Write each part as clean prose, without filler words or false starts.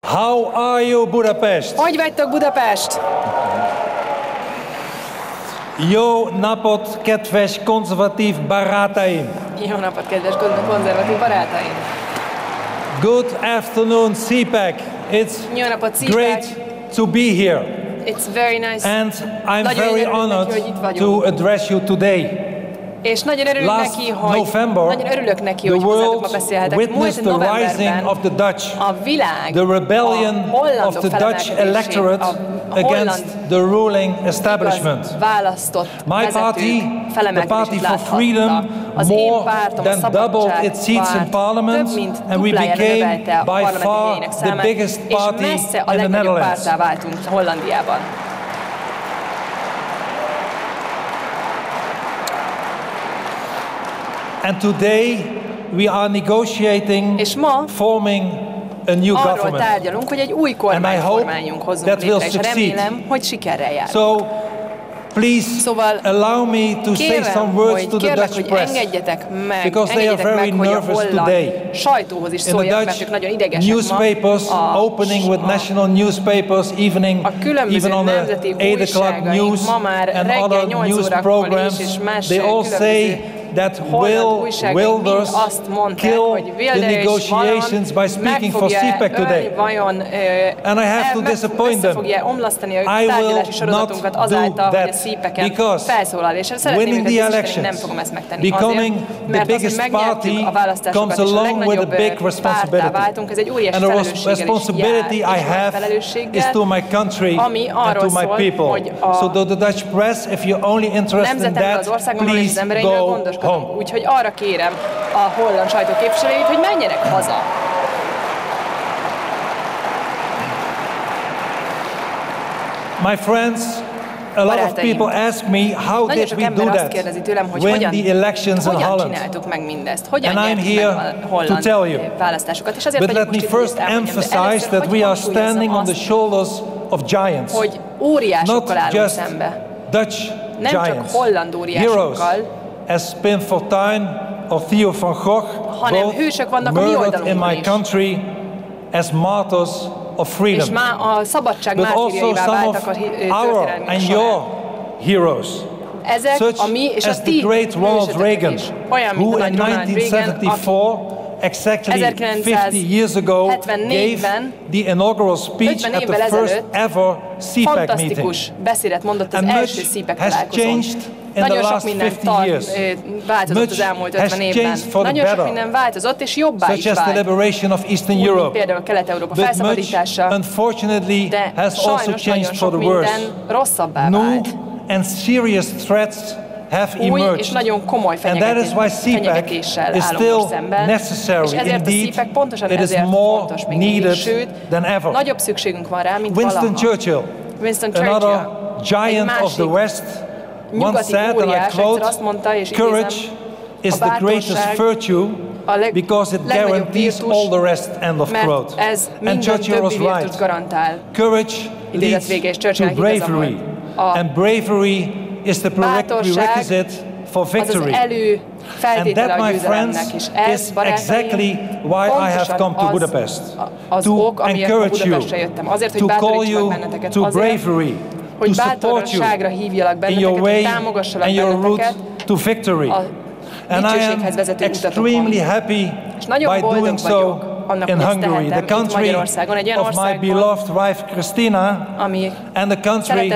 How are you, Budapest? Hogy vagytok, Budapest? Jó napot, kedves konzervatív barátaim! Jó napot, kedves konzervatív barátaim! Good afternoon, CPAC. It's Jó napot, CPAC. great to be here. It's very nice. And I'm very honored to address you today. És nagyon örülök neki, hogy hozzátok ma beszélhetek. Múlt novemberben a világ the rebellion a hollandok of the Dutch electorate against the ruling establishment. My party, the Party for Freedom, more than doubled its seats in parliament, and we became by far the biggest party in the Netherlands. And today we are negotiating, forming a new government. Tárgyalunk, hogy egy új kormányt formáljunk, hozzunk létre, és remélem, hogy sikerrel jár. So, please allow me to say some words to the Dutch press, because they are very nervous today. In the Dutch newspapers, opening with national newspapers, evening, even on the 8 o'clock news and other news programs, they all say that Wilders kill the negotiations by speaking for CPAC today. And I have to disappoint them. I will not do that, because winning the elections, becoming the biggest party, comes along with a big responsibility. And the responsibility I have is to my country and to my people. So to the Dutch press, if you're only interested in that, please go home. Úgyhogy arra kérem a holland sajtó képviselőit, hogy menjenek haza. My friends, a lot of people ask me, how did we do that? Win the elections in Holland? And I'm here to tell you. But let me first emphasize that we are standing on the shoulders of giants, not just Dutch giants, heroes, as Pim Fortuyn or Theo van Gogh, both murdered in my country as martyrs of freedom. But also some of our and your heroes, such as the great Ronald Reagan, who in 1974, exactly 50 years ago, gave the inaugural speech at the first ever CPAC meeting. And much has changed in the last 50 years. Much has changed for the better, such as the liberation of Eastern Europe. But much, unfortunately, has also changed for the worse. New and serious threats have emerged, and that is why CPAC is still necessary. Indeed, it is more needed than ever. Winston Churchill, another giant of the West, once said, and I quote, "Courage is the greatest virtue because it guarantees all the rest," end of quote. And Churchill was right. Courage leads to bravery, and bravery is the prerequisite for victory. And that, my friends, is exactly why I have come to Budapest, to encourage you, to call you to bravery, to support you in your way and your route to victory. And I am extremely happy by doing so in Hungary, the country of my beloved wife Christina, and the country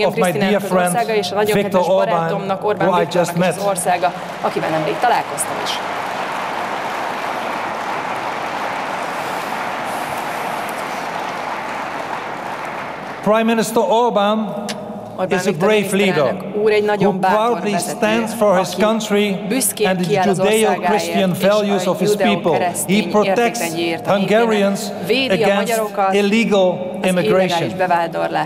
of my dear friend Viktor Orbán, who I just met. Prime Minister Orbán is a brave leader who proudly stands for his country and the Judeo-Christian values of his people. He protects Hungarians against illegal immigration.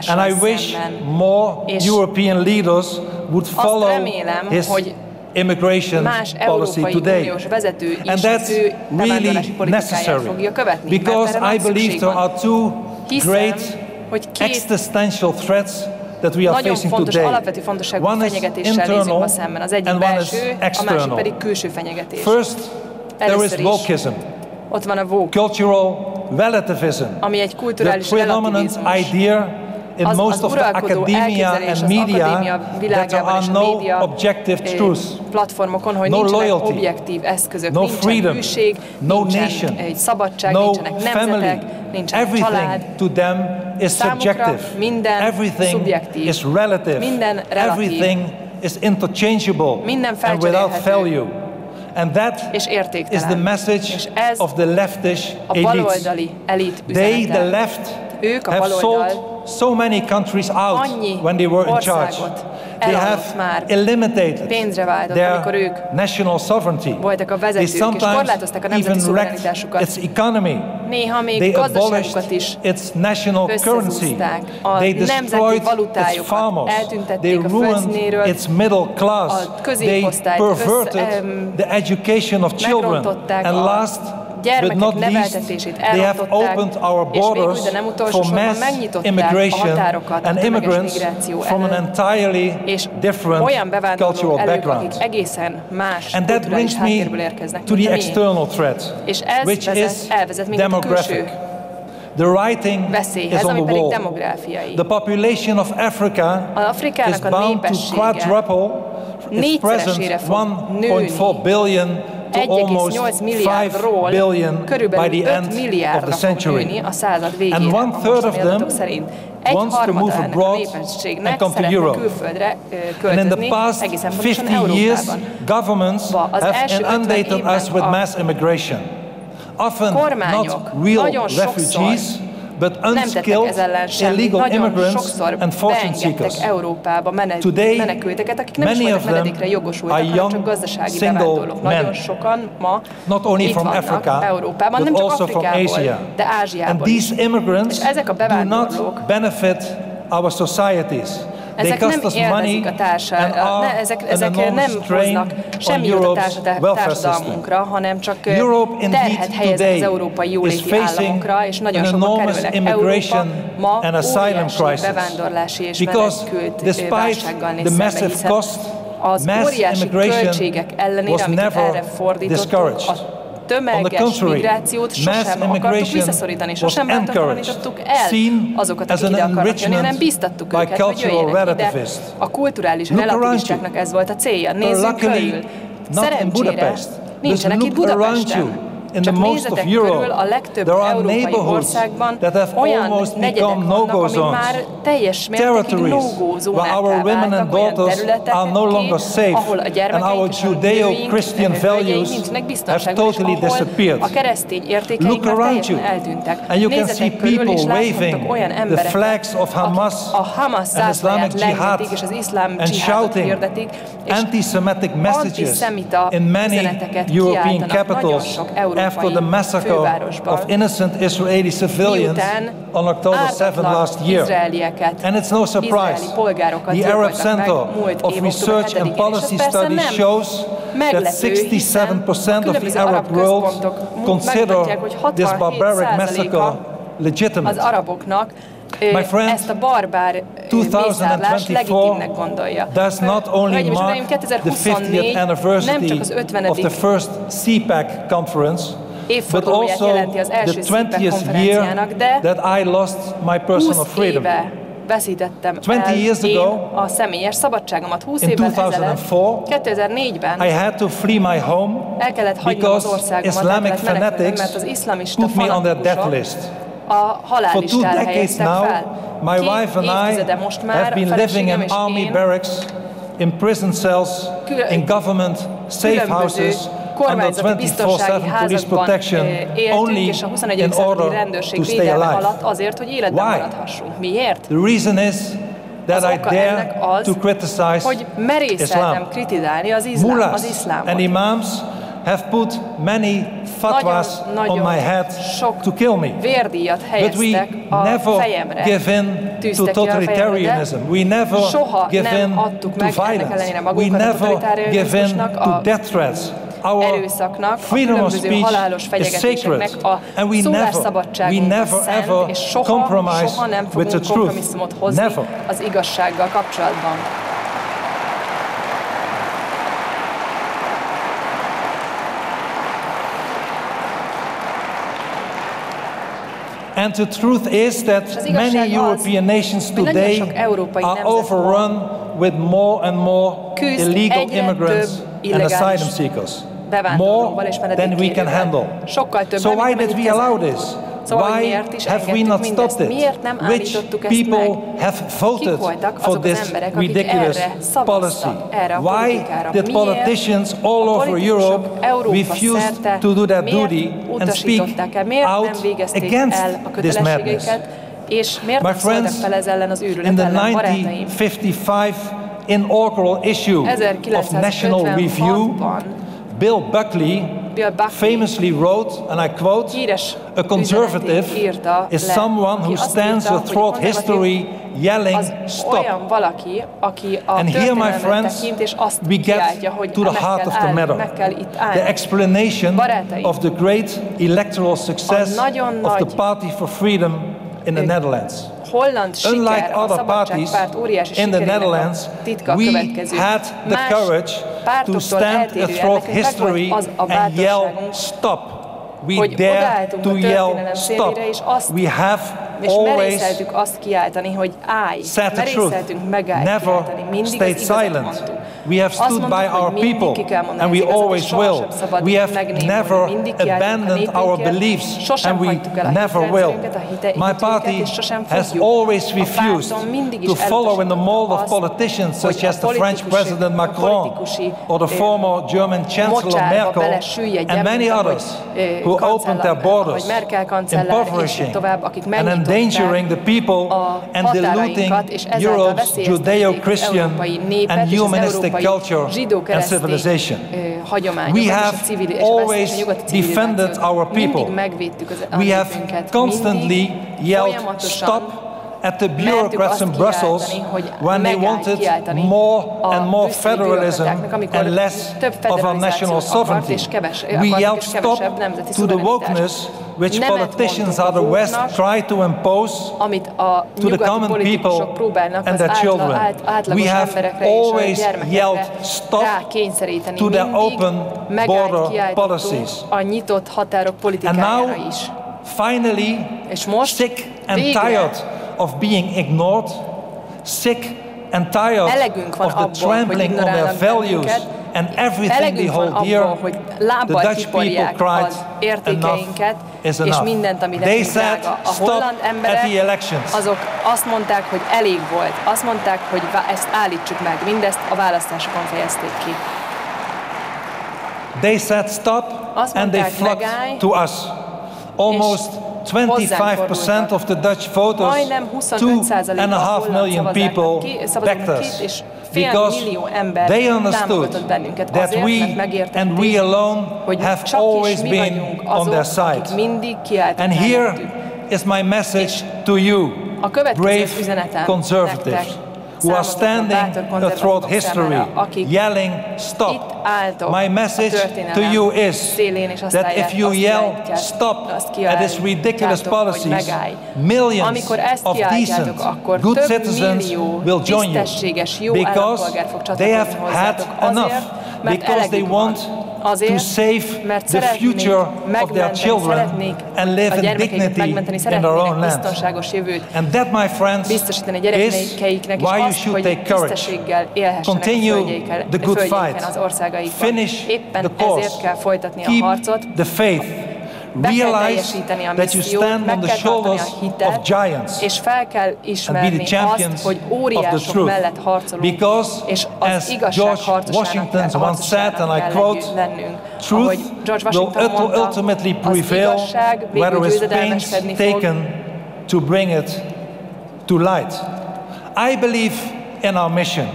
And I wish more European leaders would follow his immigration policy today. And that's really necessary, because I believe there are two great existential threats that we are facing today. One is internal and one is external. First, there is wokeism, cultural relativism, ami egy kulturális the predominant idea in most of the academia and media that there are no objective truths, platformokon, hogy no nincsenek loyalty, objektív eszközök, no nincsen freedom, hűség, no nincsen nation, egy szabadság, no nincsenek family. nemzetek, nincsen Everything család. to them is subjective. Minden Everything szubjektív. is relative. Minden relatív. Everything is interchangeable Minden and without value. And that és is the message of the leftish a baloldali elit They, üzenete. the left, Ők a have baloldal sold so many countries out when they were in charge. They have eliminated their national sovereignty. They sometimes even wrecked its economy. They abolished its national currency. They destroyed its farmers. They ruined its middle class. They perverted the education of children. And last but not least, they have opened our borders for mass immigration and immigrants from an entirely different cultural background. And that brings me to the external threat, which is demographic. The writing is on the wall. The population of Africa is bound to quadruple its present 1.4 billion to almost 5 billion by the end of the century. And 1/3 of them wants to move abroad and come to Europe. And in the past 50 years, governments have inundated us with mass immigration. Often not real refugees, but unskilled, illegal immigrants and fortune seekers. Today, many of them are young, single men, not only from Africa, but also from Asia. And these immigrants do not benefit our societies. They cost us money and are an enormous strain on Europe's welfare system. Europe indeed today is facing an enormous immigration and asylum crisis because despite the massive cost, mass immigration was never discouraged. tömeges migrációt sosem akartuk visszaszorítani, sosem bántorítottuk el azokat, akik ide akarnak jönni, hanem biztattuk őket, hogy jöjjenek ide. A kulturális relativistáknak ez volt a célja. Nézzünk körül. Szerencsére nincsenek itt Budapesten. Csak nézzetek körül, a legtöbb európai országban olyan negyedek vannak, amik már teljes mértékig no-go zónákká váltak, olyan területek, ahol a gyermekeink és a nőink, hölgyeink nincsenek biztonságban, és ahol a keresztény értékeink már teljesen eltűntek. Nézzetek körül, és láthattok olyan embereket, akik a Hamas zászlaját lengetik, és az iszlám dzsihádot hirdetik, és antiszemita üzeneteket kiáltanak nagyon sok after the massacre of innocent Israeli civilians on October 7 last year. And it's no surprise. The Arab Center of Research and Policy Studies shows that 67% of the Arab world consider this barbaric massacre legitimate. My friends, 2024 does not only mark the 50th anniversary of the first CPAC conference, but also the 20th year that I lost my personal freedom. Veszítettem el én a személyes szabadságomat 20 évvel ezelőtt, 2004-ben I had to flee my home el kellett hagynom az országomat, el kellett menekülnem, mert az iszlamista fanatikusok a halállistára helyeztek fel. My wife and I have been living in army barracks, in prison cells, in government safe houses, under 24/7 police protection, only in order to stay alive. Why? The reason is that I dare to criticize Islam. Mullahs and imams have put many fatwas on my head to kill me. But we never give in to totalitarianism. We never give in to violence. We never give in to death threats. Our freedom of speech is sacred, and we never ever compromise with the truth. Never. Az igazsággal kapcsolatban. And the truth is that many European nations today are overrun with more and more illegal immigrants and asylum seekers. More than we can handle. So why did we allow this? Why have we not stopped it? Which people have voted for this ridiculous policy? Why did politicians all over Europe refuse to do their duty and speak out against this madness? My friends, in the 1955 inaugural issue of National Review, Bill Buckley famously wrote, and I quote, "A conservative is someone who stands throughout history yelling, stop." And here, my friends, we get to the heart of the matter. The explanation of the great electoral success of the Party for Freedom in the Netherlands. Unlike other parties in the Netherlands, we had the courage to stand throughout history and yell, stop. We dare to yell, stop. We have always said the truth, never stayed silent. We have stood by our people, and we always will. We have never abandoned our beliefs, and we never will. My party has always refused to follow in the mold of politicians such as the French President Macron or the former German Chancellor Merkel and many others who opened their borders, impoverishing and endangering the people and diluting Europe's Judeo-Christian and humanistic culture and civilization. We have always defended our people. We have constantly yelled stop at the bureaucrats in Brussels when they wanted more and more federalism and less of our national sovereignty. We yelled stop to the wokeness which politicians out of the West try to impose to the common people and their children. We have always yelled stop to their open border policies. And now, finally, sick and tired of being ignored, sick and tired of the trampling on their values and everything they hold dear, the Dutch people cried, enough is enough. They said, stop at the elections. Azok azt mondták, hogy elég volt. Azt mondták, hogy ezt állítsuk meg. Mindezt a választásokon fejezték ki. They said stop and they flocked to us. Almost 25% of the Dutch voters, 2.5 million people backed us because they understood that we and we alone have always been on their side. And here is my message to you, brave conservatives, who are standing throughout history, yelling, stop. My message to you is that if you yell, stop at these ridiculous policies, millions of decent, good citizens will join you because they have had enough, because they want to save the future of their children and live in dignity in their own land. And that, my friends, is why you should take courage. Continue the good fight. Finish the course. Keep the faith. Realize that you stand on the shoulders of giants and be the champions of the truth. Because, as George Washington once said, and I quote, truth will ultimately prevail where there is pains taken to bring it to light. I believe in our mission.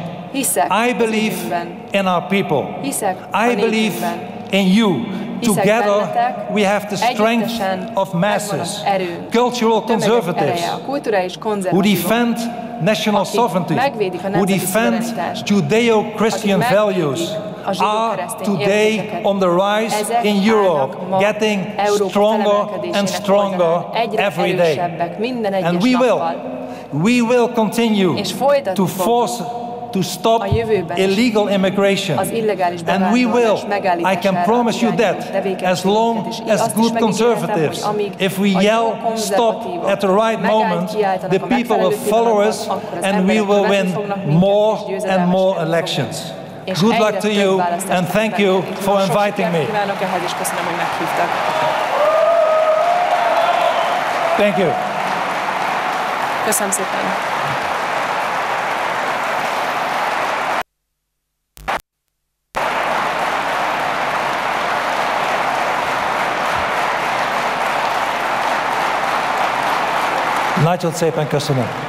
I believe in our people. I believe in you. Together we have the strength of masses, cultural conservatives who defend national sovereignty, who defend Judeo-Christian values, are today on the rise in Europe, getting stronger and stronger every day. And we will continue to force to stop illegal immigration. And we will. I can promise you that. As long as good conservatives, if we yell stop at the right moment, the people will follow us and we will win more and more elections. Good luck to you and thank you for inviting me. Thank you. Köszönöm szépen. Nagyon szépen köszönöm.